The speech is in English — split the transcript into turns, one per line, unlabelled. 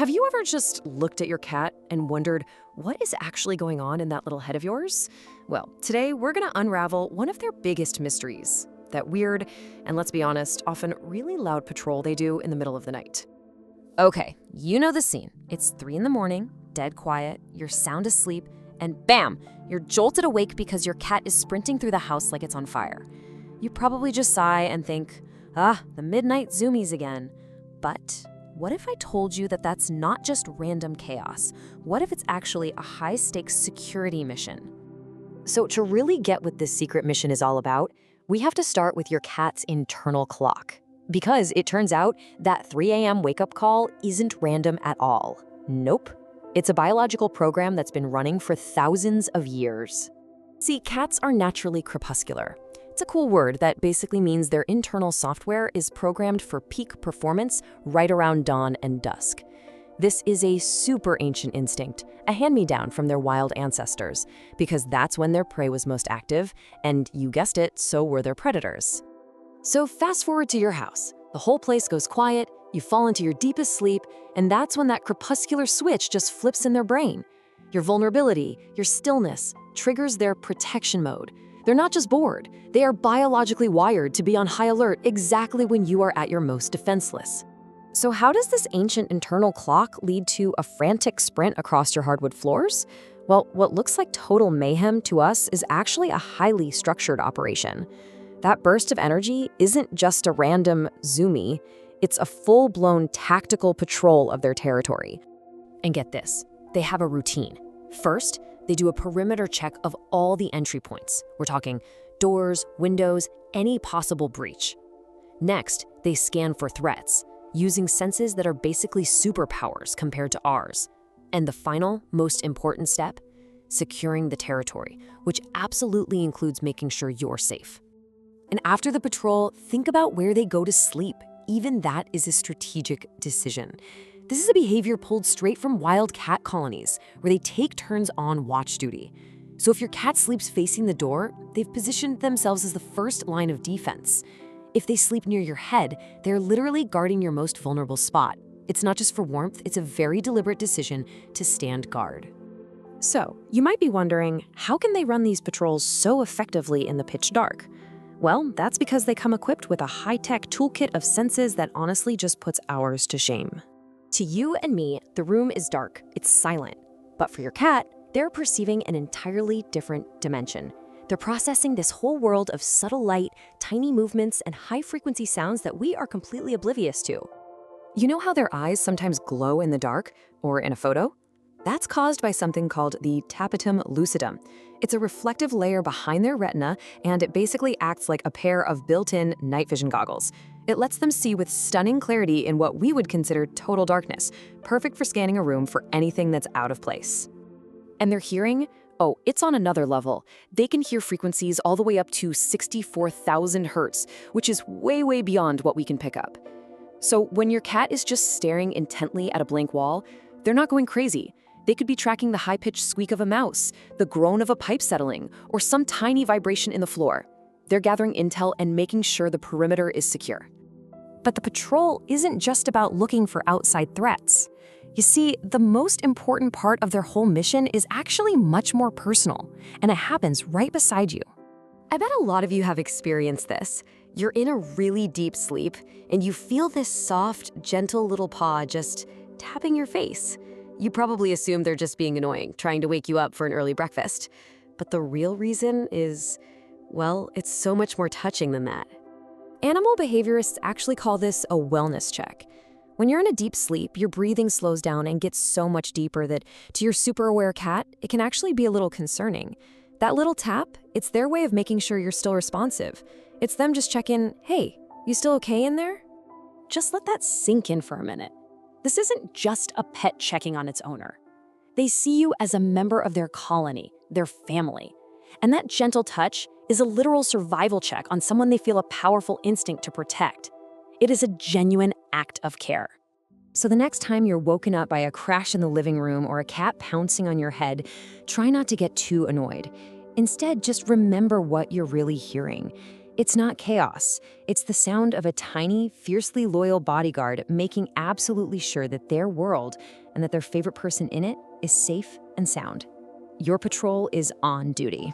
Have you ever just looked at your cat and wondered what is actually going on in that little head of yours? Well, today we're going to unravel one of their biggest mysteries, that weird, and let's be honest, often really loud patrol they do in the middle of the night. Okay, you know the scene. It's 3 in the morning, dead quiet, you're sound asleep, and bam, you're jolted awake because your cat is sprinting through the house like it's on fire. You probably just sigh and think, the midnight Zoomies again. But what if I told you that that's not just random chaos? What if it's actually a high-stakes security mission? So to really get what this secret mission is all about, we have to start with your cat's internal clock. Because it turns out that 3 a.m. wake-up call isn't random at all. Nope. It's a biological program that's been running for thousands of years. See, cats are naturally crepuscular. It's a cool word that basically means their internal software is programmed for peak performance right around dawn and dusk. This is a super ancient instinct, a hand-me-down from their wild ancestors, because that's when their prey was most active, and you guessed it, so were their predators. So fast forward to your house. The whole place goes quiet, you fall into your deepest sleep, and that's when that crepuscular switch just flips in their brain. Your vulnerability, your stillness, triggers their protection mode. They're not just bored, they are biologically wired to be on high alert exactly when you are at your most defenseless. So how does this ancient internal clock lead to a frantic sprint across your hardwood floors? Well, what looks like total mayhem to us is actually a highly structured operation. That burst of energy isn't just a random zoomie, it's a full-blown tactical patrol of their territory. And get this, they have a routine. First, they do a perimeter check of all the entry points. We're talking doors, windows, any possible breach. Next, they scan for threats, using senses that are basically superpowers compared to ours. And the final, most important step, securing the territory, which absolutely includes making sure you're safe. And after the patrol, think about where they go to sleep. Even that is a strategic decision. This is a behavior pulled straight from wild cat colonies, where they take turns on watch duty. So if your cat sleeps facing the door, they've positioned themselves as the first line of defense. If they sleep near your head, they're literally guarding your most vulnerable spot. It's not just for warmth, it's a very deliberate decision to stand guard. So, you might be wondering, how can they run these patrols so effectively in the pitch dark? Well, that's because they come equipped with a high-tech toolkit of senses that honestly just puts ours to shame. To you and me, the room is dark, it's silent. But for your cat, they're perceiving an entirely different dimension. They're processing this whole world of subtle light, tiny movements, and high-frequency sounds that we are completely oblivious to. You know how their eyes sometimes glow in the dark, or in a photo? That's caused by something called the tapetum lucidum. It's a reflective layer behind their retina, and it basically acts like a pair of built-in night vision goggles. It lets them see with stunning clarity in what we would consider total darkness, perfect for scanning a room for anything that's out of place. And their hearing? Oh, it's on another level. They can hear frequencies all the way up to 64,000 hertz, which is way, way beyond what we can pick up. So when your cat is just staring intently at a blank wall, they're not going crazy. They could be tracking the high-pitched squeak of a mouse, the groan of a pipe settling, or some tiny vibration in the floor. They're gathering intel and making sure the perimeter is secure. But the patrol isn't just about looking for outside threats. You see, the most important part of their whole mission is actually much more personal, and it happens right beside you. I bet a lot of you have experienced this. You're in a really deep sleep, and you feel this soft, gentle little paw just tapping your face. You probably assume they're just being annoying, trying to wake you up for an early breakfast. But the real reason is, well, it's so much more touching than that. Animal behaviorists actually call this a wellness check. When you're in a deep sleep, your breathing slows down and gets so much deeper that to your super aware cat, it can actually be a little concerning. That little tap, it's their way of making sure you're still responsive. It's them just checking, hey, you still okay in there? Just let that sink in for a minute. This isn't just a pet checking on its owner. They see you as a member of their colony, their family. And that gentle touch is a literal survival check on someone they feel a powerful instinct to protect. It is a genuine act of care. So the next time you're woken up by a crash in the living room or a cat pouncing on your head, try not to get too annoyed. Instead, just remember what you're really hearing. It's not chaos. It's the sound of a tiny, fiercely loyal bodyguard making absolutely sure that their world and that their favorite person in it is safe and sound. Your patrol is on duty.